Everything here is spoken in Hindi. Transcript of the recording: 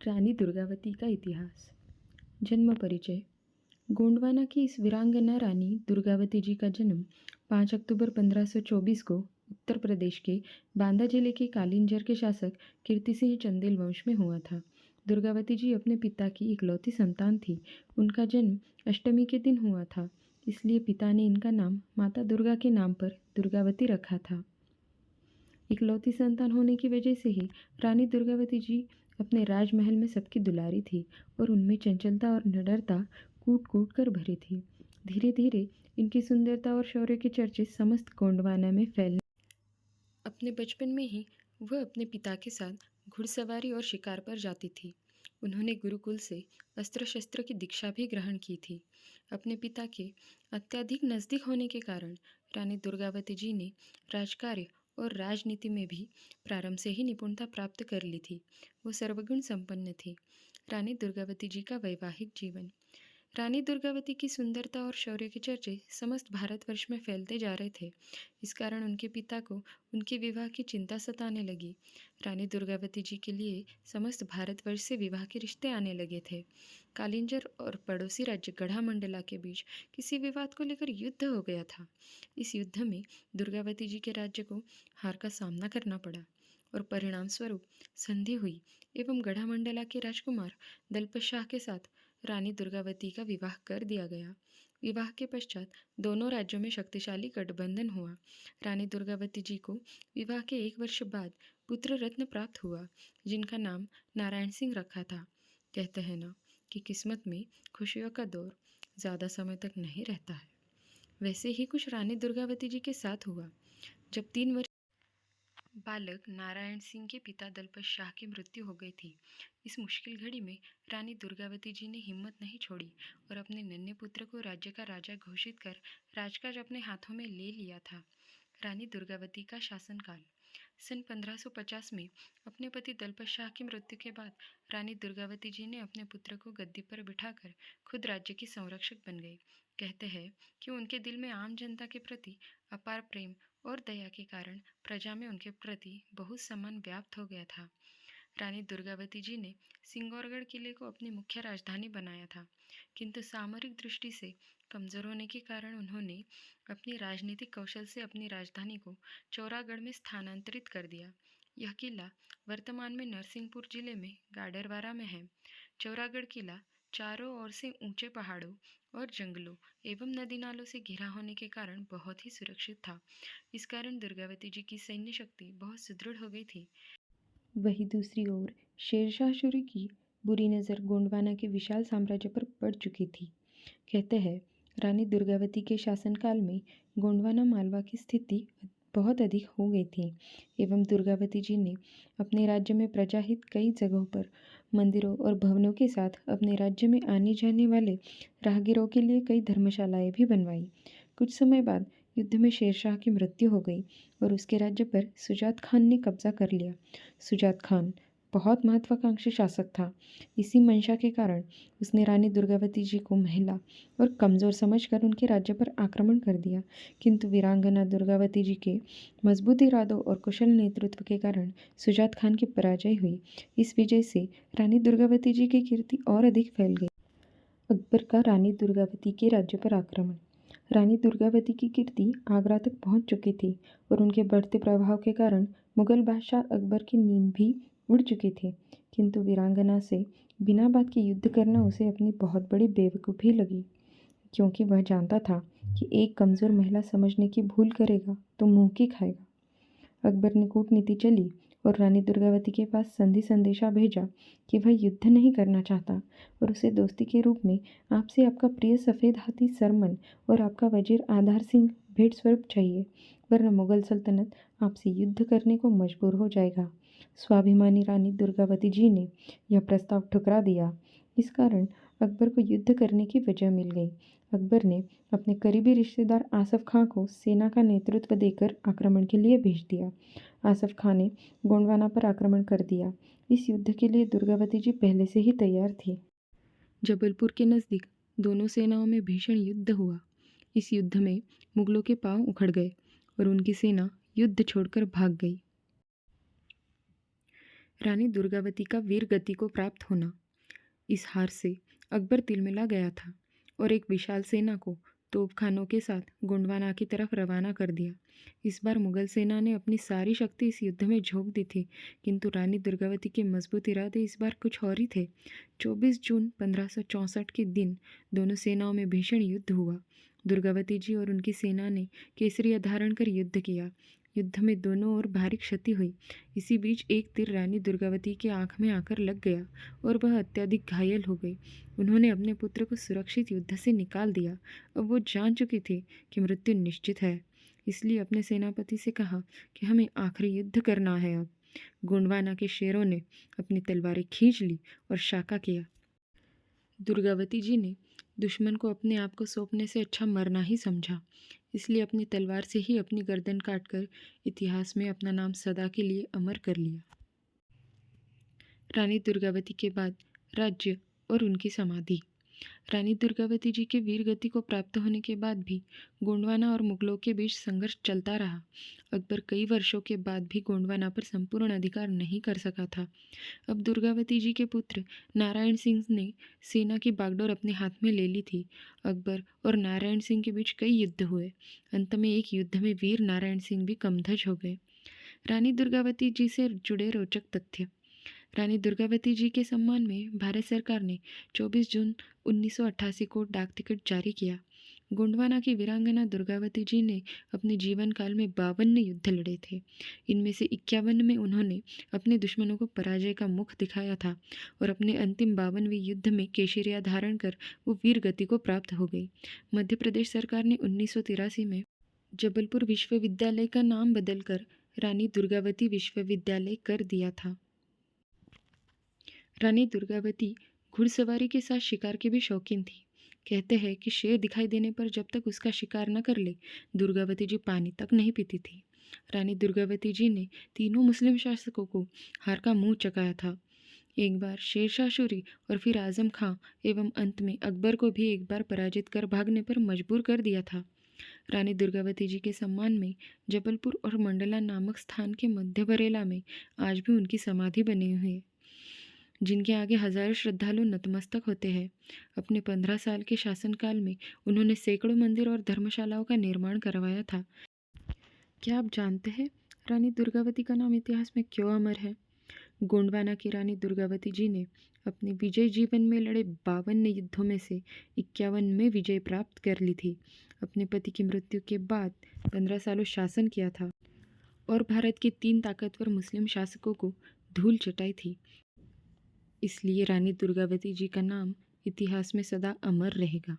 रानी दुर्गावती का इतिहास। जन्म परिचय। गोंडवाना की इस वीरांगना रानी दुर्गावती जी का जन्म 5 अक्टूबर 1524 को उत्तर प्रदेश के बांदा जिले के कालिंजर के शासक कीर्ति सिंह चंदेल वंश में हुआ था। दुर्गावती जी अपने पिता की इकलौती संतान थी। उनका जन्म अष्टमी के दिन हुआ था, इसलिए पिता ने इनका नाम माता दुर्गा के नाम पर दुर्गावती रखा था। इकलौती संतान होने की वजह से ही रानी दुर्गावती जी अपने राजमहल में सबकी दुलारी थी और उनमें चंचलता और निडरता कूट कूट कर भरी थी। धीरे धीरे इनकी सुंदरता और शौर्य के चर्चे समस्त गोंडवाना में फैलने। अपने बचपन में ही वह अपने पिता के साथ घुड़सवारी और शिकार पर जाती थी। उन्होंने गुरुकुल से अस्त्र शस्त्र की दीक्षा भी ग्रहण की थी। अपने पिता के अत्यधिक नज़दीक होने के कारण रानी दुर्गावती जी ने राजकार्य और राजनीति में भी प्रारंभ से ही निपुणता प्राप्त कर ली थी। वो सर्वगुण संपन्न थी। रानी दुर्गावती जी का वैवाहिक जीवन। रानी दुर्गावती की सुंदरता और शौर्य के चर्चे समस्त भारतवर्ष में फैलते जा रहे थे। इस कारण उनके पिता को उनके विवाह की चिंता सताने लगी। रानी दुर्गावती जी के लिए समस्त भारतवर्ष से विवाह के रिश्ते आने लगे थे। कालिंजर और पड़ोसी राज्य गढ़ामंडला के बीच किसी विवाद को लेकर युद्ध हो गया था। इस युद्ध में दुर्गावती जी के राज्य को हार का सामना करना पड़ा और परिणाम स्वरूप संधि हुई एवं गढ़ामंडला के राजकुमार दलपत शाह के साथ रानी दुर्गावती का विवाह कर दिया गया। विवाह के पश्चात दोनों राज्यों में शक्तिशाली गठबंधन हुआ। रानी दुर्गावती जी को विवाह के 1 वर्ष बाद पुत्र रत्न प्राप्त हुआ, जिनका नाम नारायण सिंह रखा था। कहते हैं ना कि किस्मत में खुशियों का दौर ज़्यादा समय तक नहीं रहता है। वैसे ही कुछ रानी दुर्गावती जी के साथ हुआ। जब 3 वर्ष बालक नारायण सिंह के पिता दलपत शाह की मृत्यु हो गई थी। इस मुश्किल घड़ी में रानी दुर्गावती जी ने हिम्मत नहीं छोड़ी और अपने नन्हे पुत्र को राज्य का राजा घोषित कर राजकाज अपने हाथों में ले लिया था। रानी दुर्गावती का शासनकाल। सन 1550 में अपने पति दलपत शाह की मृत्यु के बाद रानी दुर्गावती जी ने अपने पुत्र को गद्दी पर बिठाकर खुद राज्य की संरक्षक बन गई। कहते हैं कि उनके दिल में आम जनता के प्रति अपार प्रेम और दया के कारण प्रजा में उनके प्रति बहुत सम्मान व्याप्त हो गया था। रानी दुर्गावती जी ने सिंगौरगढ़ किले को अपनी मुख्य राजधानी बनाया था, किंतु सामरिक दृष्टि से कमजोर होने के कारण उन्होंने अपनी राजनीतिक कौशल से अपनी राजधानी को चौरागढ़ में स्थानांतरित कर दिया। यह किला वर्तमान में नरसिंहपुर जिले में गाडरवारा में है। चौरागढ़ किला चारों ओर से ऊंचे पहाड़ों और जंगलों एवं नदी नालों से घिरा होने के कारण बहुत ही सुरक्षित था। इस कारण दुर्गावती जी की सैन्य शक्ति बहुत सुदृढ़ हो गई थी। वहीं दूसरी ओर शेरशाह सूरी की बुरी नज़र गोंडवाना के विशाल साम्राज्य पर पड़ चुकी थी। कहते हैं रानी दुर्गावती के शासनकाल में गोंडवाना मालवा की स्थिति बहुत अधिक हो गई थी एवं दुर्गावती जी ने अपने राज्य में प्रजाहित कई जगहों पर मंदिरों और भवनों के साथ अपने राज्य में आने जाने वाले राहगीरों के लिए कई धर्मशालाएं भी बनवाई। कुछ समय बाद युद्ध में शेरशाह की मृत्यु हो गई और उसके राज्य पर सुजात खान ने कब्जा कर लिया। सुजात खान बहुत महत्वाकांक्षी शासक था। इसी मंशा के कारण उसने रानी दुर्गावती जी को महिला और कमज़ोर समझकर उनके राज्य पर आक्रमण कर दिया, किंतु वीरांगना दुर्गावती जी के मजबूत इरादों और कुशल नेतृत्व के कारण सुजात खान की पराजय हुई। इस विजय से रानी दुर्गावती जी की कीर्ति और अधिक फैल गई। अकबर का रानी दुर्गावती के राज्य पर आक्रमण। रानी दुर्गावती की कीर्ति आगरा तक पहुंच चुकी थी और उनके बढ़ते प्रभाव के कारण मुगल बादशाह अकबर की नींद भी उड़ चुकी थी, किंतु वीरांगना से बिना बात के युद्ध करना उसे अपनी बहुत बड़ी बेवकूफ़ी लगी, क्योंकि वह जानता था कि एक कमज़ोर महिला समझने की भूल करेगा तो मुँह की खाएगा। अकबर ने कूटनीति चली और रानी दुर्गावती के पास संधि संदेशा भेजा कि वह युद्ध नहीं करना चाहता और उसे दोस्ती के रूप में आपसे आपका प्रिय सफ़ेद हाथी सरमन और आपका वजीर आधार सिंह भेंट स्वरूप चाहिए, वरना मुगल सल्तनत आपसे युद्ध करने को मजबूर हो जाएगा। स्वाभिमानी रानी दुर्गावती जी ने यह प्रस्ताव ठुकरा दिया। इस कारण अकबर को युद्ध करने की वजह मिल गई। अकबर ने अपने करीबी रिश्तेदार आसफ खां को सेना का नेतृत्व देकर आक्रमण के लिए भेज दिया। आसफ खां ने गोंडवाना पर आक्रमण कर दिया। इस युद्ध के लिए दुर्गावती जी पहले से ही तैयार थी। जबलपुर के नज़दीक दोनों सेनाओं में भीषण युद्ध हुआ। इस युद्ध में मुगलों के पांव उखड़ गए और उनकी सेना युद्ध छोड़कर भाग गई। रानी दुर्गावती का वीर गति को प्राप्त होना। इस हार से अकबर तिलमिला गया था और एक विशाल सेना को तोपखानों के साथ गोंडवाना की तरफ रवाना कर दिया। इस बार मुगल सेना ने अपनी सारी शक्ति इस युद्ध में झोंक दी थी, किंतु रानी दुर्गावती के मजबूत इरादे इस बार कुछ और ही थे। 24 जून 1564 के दिन दोनों सेनाओं में भीषण युद्ध हुआ। दुर्गावती जी और उनकी सेना ने केसरिया धारण कर युद्ध किया। युद्ध में दोनों ओर भारी क्षति हुई। इसी बीच एक तीर रानी दुर्गावती की आंख में आकर लग गया और वह अत्यधिक घायल हो गई। उन्होंने अपने पुत्र को सुरक्षित युद्ध से निकाल दिया। अब वो जान चुकी थी कि मृत्यु निश्चित है, इसलिए अपने सेनापति से कहा कि हमें आखिरी युद्ध करना है। अब गोंडवाना के शेरों ने अपनी तलवारें खींच ली और शाका किया। दुर्गावती जी ने दुश्मन को अपने आप को सौंपने से अच्छा मरना ही समझा, इसलिए अपनी तलवार से ही अपनी गर्दन काटकर इतिहास में अपना नाम सदा के लिए अमर कर लिया। रानी दुर्गावती के बाद राज्य और उनकी समाधि। रानी दुर्गावती जी के वीर गति को प्राप्त होने के बाद भी गोंडवाना और मुगलों के बीच संघर्ष चलता रहा। अकबर कई वर्षों के बाद भी गोंडवाना पर संपूर्ण अधिकार नहीं कर सका था। अब दुर्गावती जी के पुत्र नारायण सिंह ने सेना की बागडोर अपने हाथ में ले ली थी। अकबर और नारायण सिंह के बीच कई युद्ध हुए। अंत में एक युद्ध में वीर नारायण सिंह भी कमधज हो गए। रानी दुर्गावती जी से जुड़े रोचक तथ्य। रानी दुर्गावती जी के सम्मान में भारत सरकार ने 24 जून 1988 को डाक टिकट जारी किया। गोंडवाना की वीरांगना दुर्गावती जी ने अपने जीवन काल में 52 युद्ध लड़े थे। इनमें से 51 में उन्होंने अपने दुश्मनों को पराजय का मुख दिखाया था और अपने अंतिम 52वें युद्ध में केशरिया धारण कर वो वीर गति को प्राप्त हो गई। मध्य प्रदेश सरकार ने 1983 में जबलपुर विश्वविद्यालय का नाम बदलकर रानी दुर्गावती विश्वविद्यालय कर दिया था। रानी दुर्गावती घुड़सवारी के साथ शिकार की भी शौकीन थी। कहते हैं कि शेर दिखाई देने पर जब तक उसका शिकार न कर ले, दुर्गावती जी पानी तक नहीं पीती थी। रानी दुर्गावती जी ने तीनों मुस्लिम शासकों को हार का मुंह चकाया था। एक बार शेरशाह सूरी और फिर आजम खां एवं अंत में अकबर को भी एक बार पराजित कर भागने पर मजबूर कर दिया था। रानी दुर्गावती जी के सम्मान में जबलपुर और मंडला नामक स्थान के मध्य बरेला में आज भी उनकी समाधि बनी हुई है, जिनके आगे हजारों श्रद्धालु नतमस्तक होते हैं। अपने 15 साल के शासनकाल में उन्होंने सैकड़ों मंदिर और धर्मशालाओं का निर्माण करवाया था। क्या आप जानते हैं रानी दुर्गावती का नाम इतिहास में क्यों अमर है? गोंडवाना की रानी दुर्गावती जी ने अपने विजय जीवन में लड़े 52 युद्धों में से 51 में विजय प्राप्त कर ली थी। अपने पति की मृत्यु के बाद 15 सालों शासन किया था और भारत के 3 ताकतवर मुस्लिम शासकों को धूल चटाई थी। इसलिए रानी दुर्गावती जी का नाम इतिहास में सदा अमर रहेगा।